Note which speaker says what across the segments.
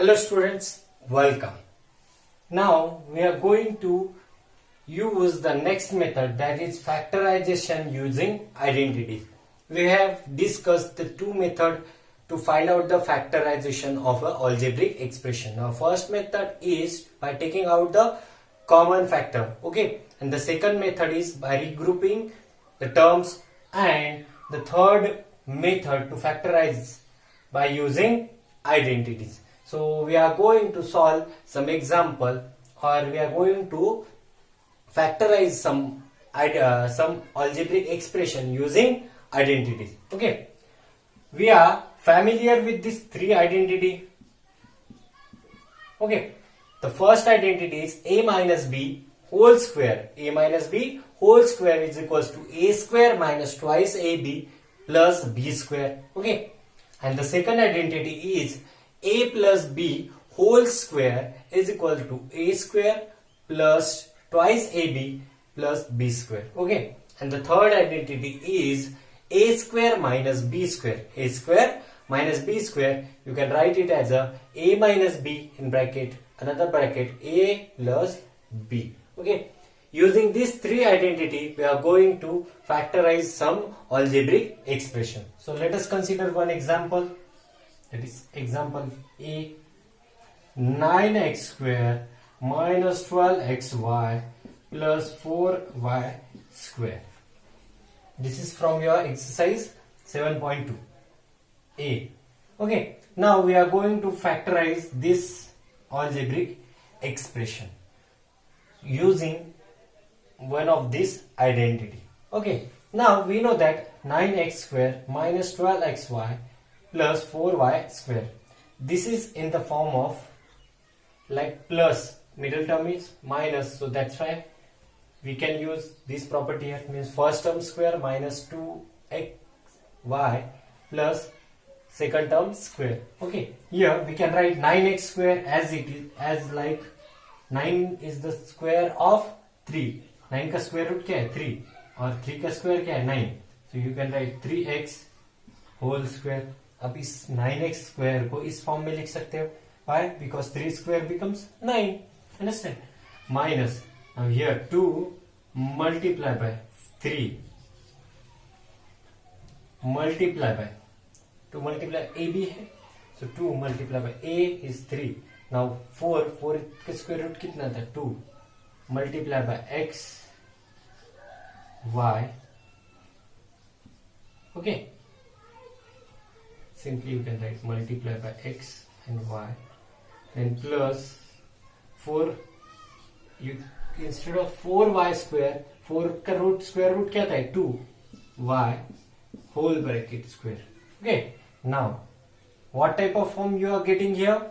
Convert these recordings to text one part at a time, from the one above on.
Speaker 1: Hello students, welcome. Now we are going to use the next method, that is factorization using identities. We have discussed the two methods to find out the factorization of an algebraic expression. Now first method is by taking out the common factor, okay, and the second method is by regrouping the terms, and the third method to factorize by using identities. So we are going to solve some example, or we are going to factorize some algebraic expression using identities. Okay, we are familiar with this three identity. Okay, the first identity is a minus b whole square. A minus b whole square is equals to a square minus twice ab plus b square. Okay, and the second identity is a plus b whole square is equal to a square plus twice ab plus b square. Okay, and the third identity is a square minus b square. A square minus b square, you can write it as a minus b in bracket, another bracket, a plus b. Okay, using these three identity, we are going to factorize some algebraic expression. So let us consider one example. That is example A, 9x square minus 12xy plus 4y square. This is from your exercise 7.2 A. Okay, now we are going to factorize this algebraic expression using one of this identity. Okay, now we know that 9x square minus 12xy plus 4y square. This is in the form of like plus, middle term is minus, so that's why we can use this property here, means first term square minus 2xy plus second term square. Okay, here we can write 9x square as it is, as like 9 is the square of 3. 9 का square root क्या है 3 और 3 का square क्या है 9. So you can write 3x whole square. अब इस 9x square को इस फॉर्म में लिख सकते हो. Why? Because 3 square becomes 9. Understand? Minus. Now here 2 multiply by 3 multiply by 2 multiply ab है. So 2 multiply by a is 3. Now 4 का square root कितना था 2 multiply by x y. Okay. Simply you can write multiply by x and y, and plus 4, you instead of 4y square, 4 का root square root क्या था 2y whole bracket square. Okay, now what type of form you are getting here?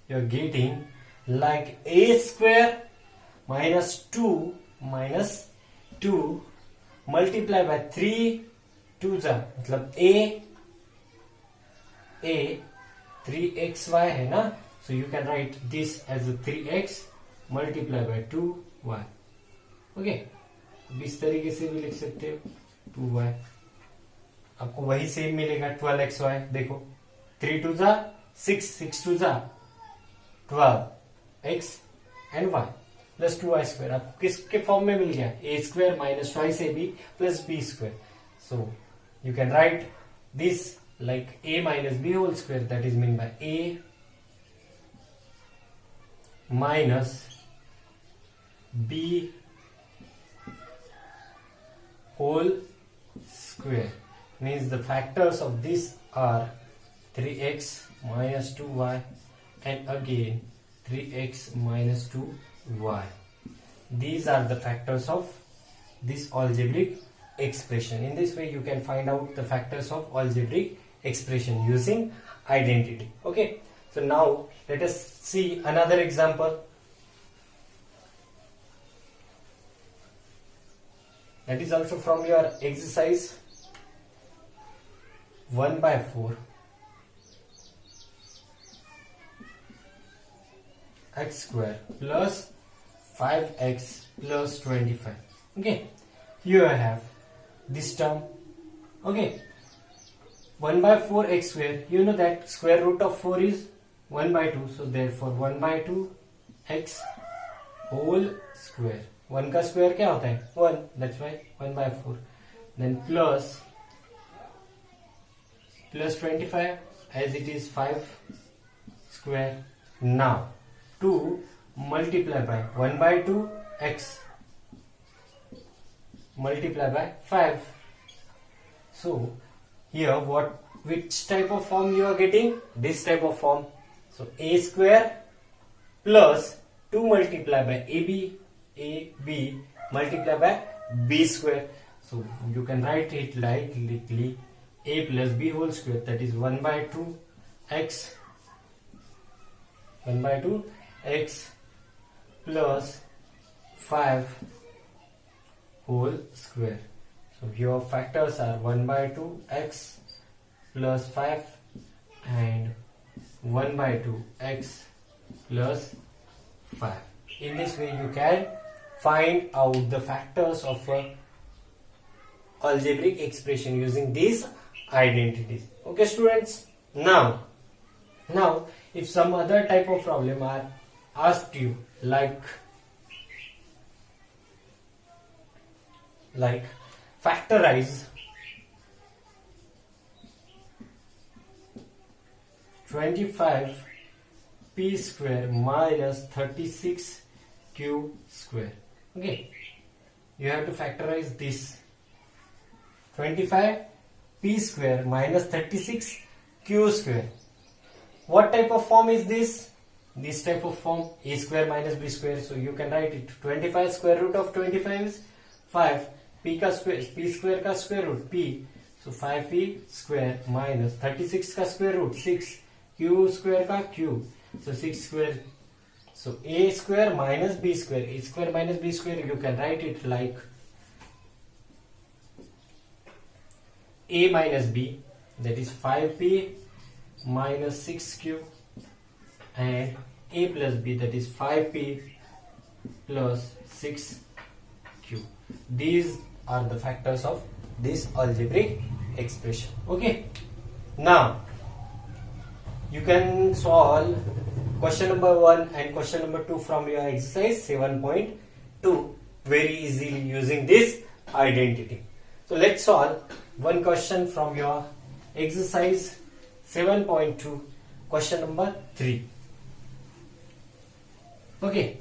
Speaker 1: You are getting like a square minus 2 multiply by 3 2 जा मतलब a 3xy है ना, so you can write this as a 3x multiply by 2y. okay, अब इस तरीके से भी लिख सकते हो 2y. आपको वही सेम मिलेगा 12xy. देखो 3 2 जा 6 6 2 जा 12x and y plus 2y square. आपको किसके फॉर्म में मिल गया a square minus twice ab plus b square. So you can write this like a minus b whole square, that is mean by a minus b whole square, means the factors of this are 3x minus 2y and again 3x minus 2y. These are the factors of this algebraic expression. In this way you can find out the factors of algebraic expression using identity. Okay, so now let us see another example. That is also from your exercise 1/4 x square plus 5x plus 25. Okay, here I have this term. Okay, 1/4 x square, you know that square root of 4 is 1/2, so therefore 1/2 x whole square. 1 का square क्या होता है 1, that's why 1/4. Then plus 25 as it is 5 square. Now 2 multiply by 1/2 x multiply by 5. So here which type of form you are getting? This type of form. So a square plus 2 multiply by ab multiply by b square. So you can write it like literally a plus b whole square, that is 1/2 x plus 5 whole square. So your factors are 1/2 x plus 5 and 1/2 x plus 5. In this way you can find out the factors of a algebraic expression using these identities. Okay students, now if some other type of problem are asked you like factorize 25 p square minus 36 q square. Okay, you have to factorize this 25 p square minus 36 q square. What type of form is this? This type of form, a square minus b square. So you can write it 25 square root of 25 is 5, p square का square root p, so 5p square minus 36 का square root 6, q square का q, so 6 square. So a square minus b square, a square minus b square, you can write it like a minus b, that is 5p minus 6q, and a plus b, that is 5p plus 6q. These are the factors of this algebraic expression. Okay, now you can solve question number 1 and question number 2 from your exercise 7.2 very easily using this identity. So let's solve one question from your exercise 7.2, question number 3. Okay,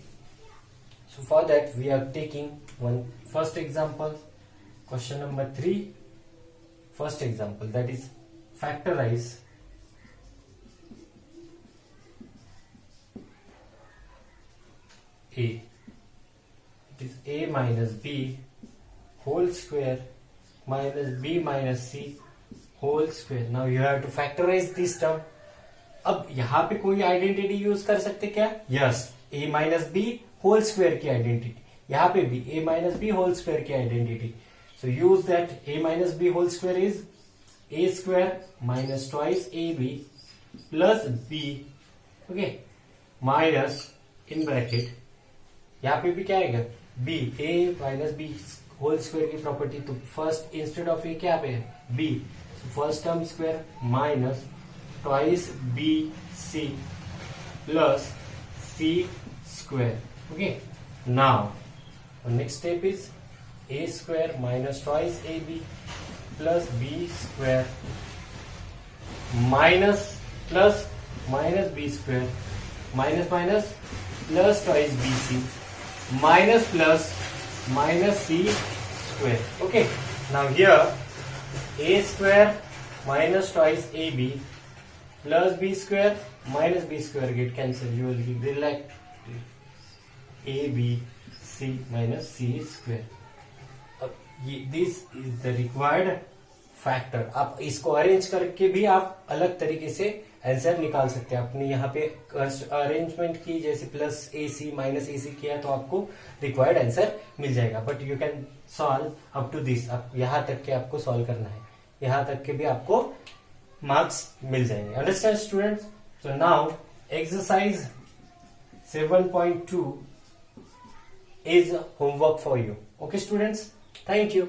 Speaker 1: so for that we are taking one first example, question number 3, first example, that is factorize a, it is a minus b whole square minus b minus c whole square. Now you have to factorize this term. अब यहां पे कोई identity use कर सकते क्या? Yes, a minus B whole square की identity, यहां पे भी a minus B whole square की identity. So use that a minus B whole square is a square minus twice A B plus b, okay, minus in bracket यहां पे भी क्या आएगा b, a minus B whole square की property, तो first instead of A क्या पे है b, first term square minus twice bc plus c square. Okay, now the next step is a square minus twice ab plus b square minus plus minus b square minus minus plus twice bc minus plus minus c square. Okay, now here a square minus twice ab plus b square minus b square get cancelled. You will be like a b c minus c square. This is the required factor. आप इसको arrange करके भी आप अलग तरीके से answer निकाल सकते हैं. आपने यहाँ पे अरेंजमेंट की जैसे प्लस ए सी माइनस ए सी किया तो आपको रिक्वायर्ड आंसर मिल जाएगा. But you can solve up to this. आप यहाँ तक के आपको सॉल्व करना है, यहाँ तक के भी आपको marks मिल जाएंगे. Understand students? So now exercise 7.2 is homework for you. Okay students, thank you.